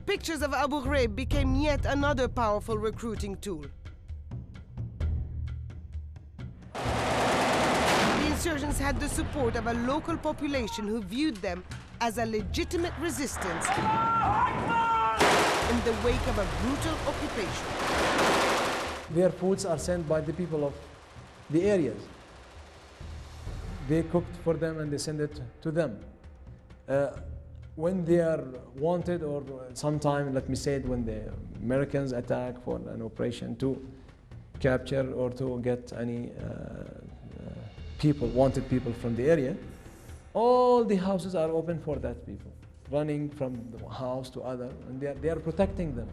pictures of Abu Ghraib became yet another powerful recruiting tool. The insurgents had the support of a local population who viewed them as a legitimate resistance in the wake of a brutal occupation. Their foods are sent by the people of the areas. They cooked for them and they send it to them. When they are wanted, or sometime, let me say it, when the Americans attack for an operation to capture or to get any wanted people from the area, all the houses are open for that people, running from the house to other, and they are protecting them.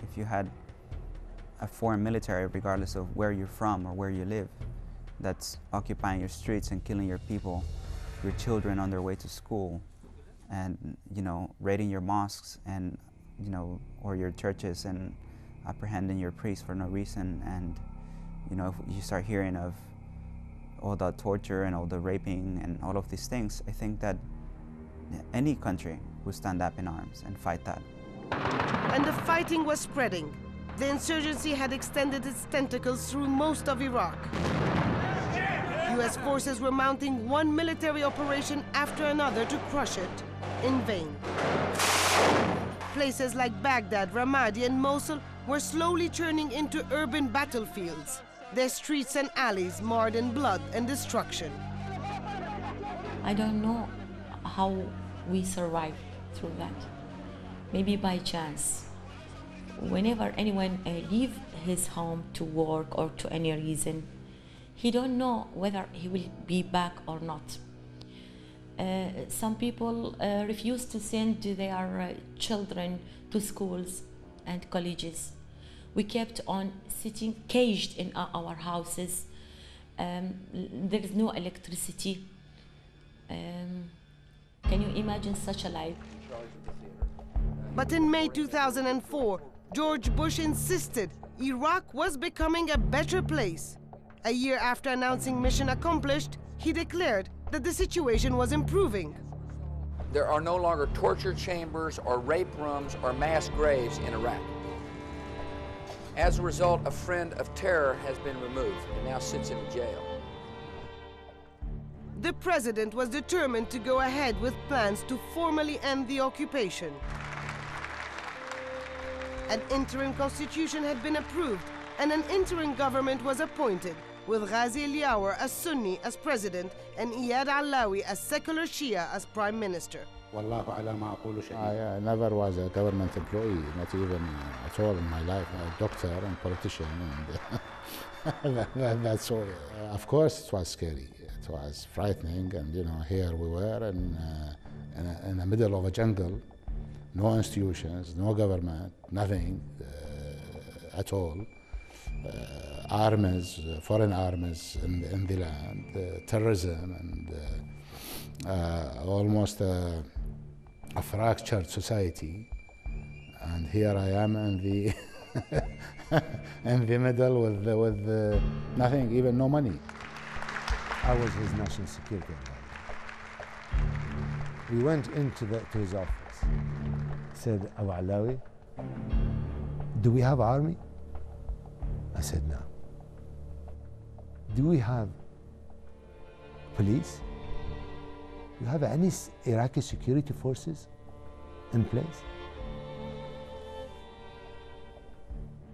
If you had a foreign military, regardless of where you're from or where you live, that's occupying your streets and killing your people, your children on their way to school, and raiding your mosques and or your churches and apprehending your priests for no reason, and if you start hearing of all the torture and all the raping and all of these things, I think that any country would stand up in arms and fight that. And the fighting was spreading. The insurgency had extended its tentacles through most of Iraq. US forces were mounting one military operation after another to crush it, in vain. Places like Baghdad, Ramadi, and Mosul were slowly turning into urban battlefields, their streets and alleys marred in blood and destruction. I don't know how we survived through that. Maybe by chance. Whenever anyone leave his home to work or to any reason, he don't know whether he will be back or not. Some people refuse to send their children to schools and colleges. We kept on sitting caged in our houses. There is no electricity. Can you imagine such a life? But in May 2004, George Bush insisted Iraq was becoming a better place. A year after announcing mission accomplished, he declared that the situation was improving. There are no longer torture chambers or rape rooms or mass graves in Iraq. As a result, a friend of terror has been removed and now sits in a jail. The president was determined to go ahead with plans to formally end the occupation. An interim constitution had been approved and an interim government was appointed, with Ghazi al-Yawar as Sunni as president and Iyad Allawi as secular Shia as prime minister. I never was a government employee, not even at all in my life. A doctor and politician, and that's all. Of course, it was scary. It was frightening, and here we were in the middle of a jungle, no institutions, no government, nothing at all. Armies, foreign armies in the land, terrorism, and almost a fractured society. And here I am in the in the middle with nothing, even no money. I was his national security advisor. We went into to his office. Said, Abu Allawi, do we have army? I said, no. Do we have police? Do you have any Iraqi security forces in place?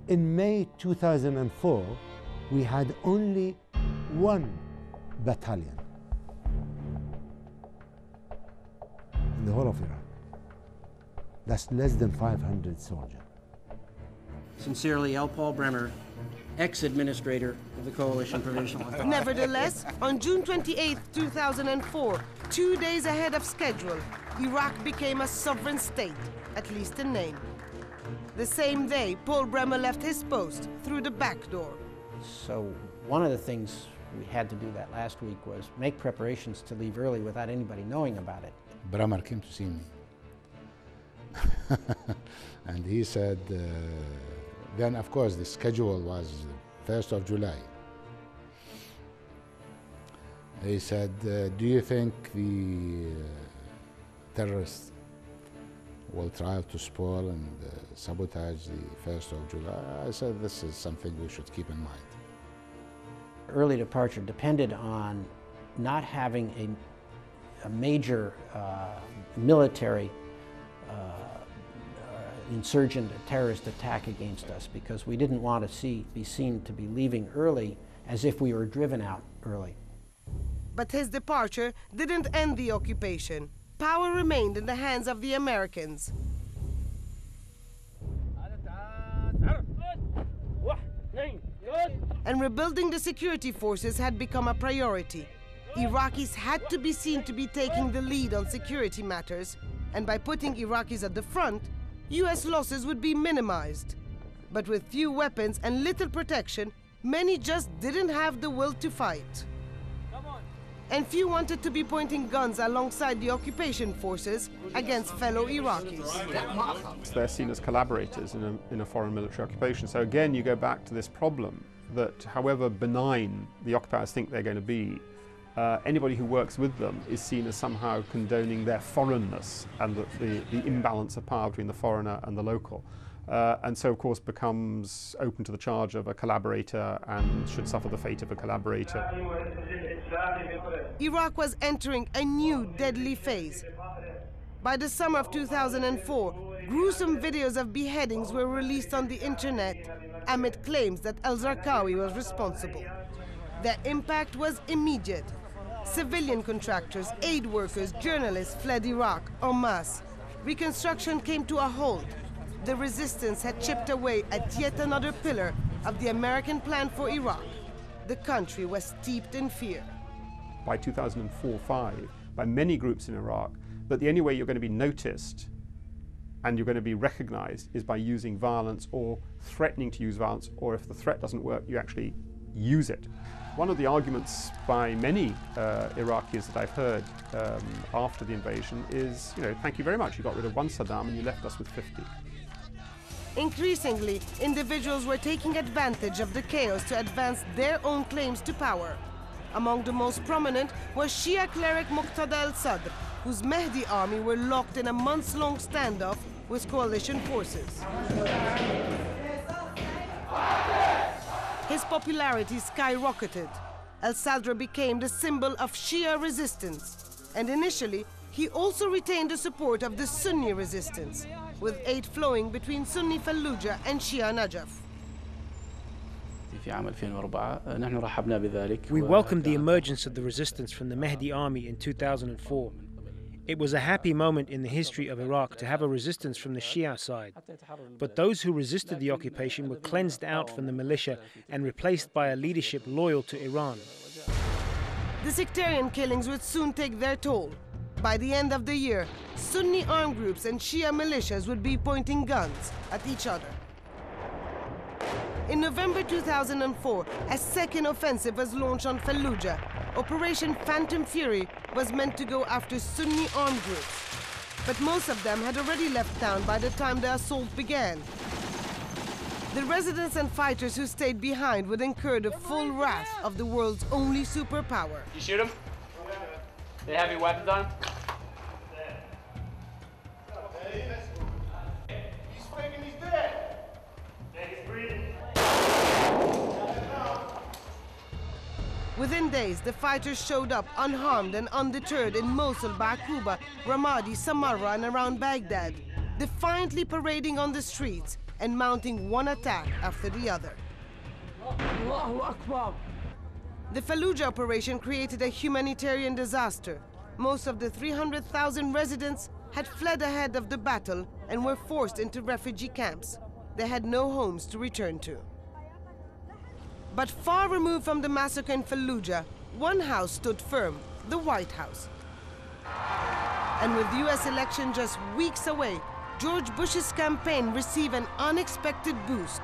In May 2004, we had only one battalion in the whole of Iraq. That's less than 500 soldiers. Sincerely, L. Paul Bremer, ex-administrator of the Coalition Provisional Authority. Nevertheless, on June 28, 2004, 2 days ahead of schedule, Iraq became a sovereign state, at least in name. The same day, Paul Bremer left his post through the back door. So one of the things we had to do that last week was make preparations to leave early without anybody knowing about it. Bremer came to see me. And he said, then of course the schedule was 1st of July. He said, do you think the terrorists will try to spoil and sabotage the 1st of July. I said this is something we should keep in mind. Early departure depended on not having a major military insurgent terrorist attack against us, because we didn't want to be seen to be leaving early as if we were driven out early. But his departure didn't end the occupation. Power remained in the hands of the Americans. And rebuilding the security forces had become a priority. Iraqis had to be seen to be taking the lead on security matters, and by putting Iraqis at the front, US losses would be minimized. But with few weapons and little protection, many just didn't have the will to fight. And few wanted to be pointing guns alongside the occupation forces against fellow Iraqis. They're seen as collaborators in a foreign military occupation. So again, you go back to this problem that however benign the occupiers think they're going to be, anybody who works with them is seen as somehow condoning their foreignness and the imbalance of power between the foreigner and the local. And so, of course, becomes open to the charge of a collaborator and should suffer the fate of a collaborator. Iraq was entering a new deadly phase. By the summer of 2004, gruesome videos of beheadings were released on the internet amid claims that al-Zarqawi was responsible. Their impact was immediate. Civilian contractors, aid workers, journalists fled Iraq en masse. Reconstruction came to a halt. The resistance had chipped away at yet another pillar of the American plan for Iraq. The country was steeped in fear. By 2004-05, by many groups in Iraq, that the only way you're going to be noticed and you're going to be recognized is by using violence or threatening to use violence, or if the threat doesn't work, you actually use it. One of the arguments by many Iraqis that I've heard after the invasion is, thank you very much, you got rid of one Saddam and you left us with 50. Increasingly, individuals were taking advantage of the chaos to advance their own claims to power. Among the most prominent was Shia cleric Muqtada al-Sadr, whose Mehdi army were locked in a months-long standoff with coalition forces. His popularity skyrocketed. Al-Sadr became the symbol of Shia resistance, and initially, he also retained the support of the Sunni resistance, with aid flowing between Sunni Fallujah and Shia Najaf. We welcomed the emergence of the resistance from the Mehdi army in 2004. It was a happy moment in the history of Iraq to have a resistance from the Shia side. But those who resisted the occupation were cleansed out from the militia and replaced by a leadership loyal to Iran. The sectarian killings would soon take their toll. By the end of the year, Sunni armed groups and Shia militias would be pointing guns at each other. In November 2004, a second offensive was launched on Fallujah. Operation Phantom Fury was meant to go after Sunni armed groups, but most of them had already left town by the time the assault began. The residents and fighters who stayed behind would incur the full wrath of the world's only superpower. You shoot them? They have your weapons on? He's faking he's dead. He's breathing. Within days, the fighters showed up unharmed and undeterred in Mosul, Baqouba, Ramadi, Samarra, and around Baghdad, defiantly parading on the streets and mounting one attack after the other. The Fallujah operation created a humanitarian disaster. Most of the 300,000 residents had fled ahead of the battle and were forced into refugee camps. They had no homes to return to. But far removed from the massacre in Fallujah, one house stood firm, the White House. And with the US election just weeks away, George Bush's campaign received an unexpected boost.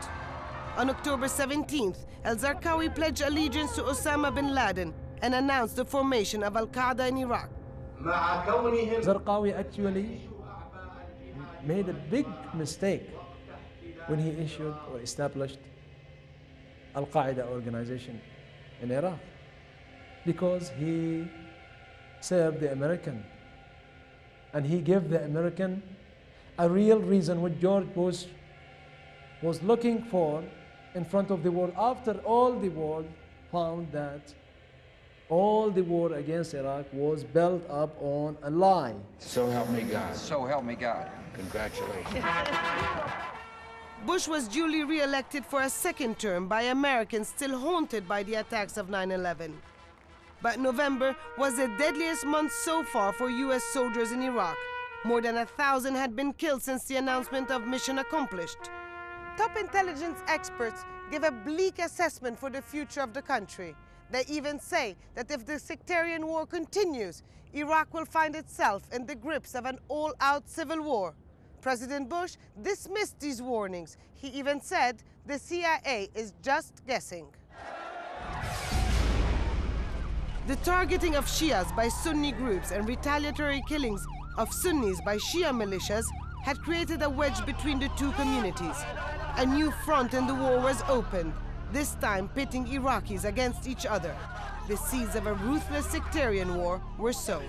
On October 17th, al-Zarqawi pledged allegiance to Osama bin Laden and announced the formation of Al-Qaeda in Iraq. Zarqawi actually made a big mistake when he issued or established Al-Qaeda organization in Iraq, because he served the American and he gave the American a real reason what George Bush was looking for in front of the world, after all the world found that all the war against Iraq was built up on a lie. So help me God. So help me God. Congratulations. Bush was duly re-elected for a second term by Americans still haunted by the attacks of 9/11. But November was the deadliest month so far for US soldiers in Iraq. More than 1,000 had been killed since the announcement of mission accomplished. Top intelligence experts give a bleak assessment for the future of the country. They even say that if the sectarian war continues, Iraq will find itself in the grips of an all-out civil war. President Bush dismissed these warnings. He even said the CIA is just guessing. The targeting of Shias by Sunni groups and retaliatory killings of Sunnis by Shia militias had created a wedge between the two communities. A new front in the war was opened, this time pitting Iraqis against each other. The seeds of a ruthless sectarian war were sown.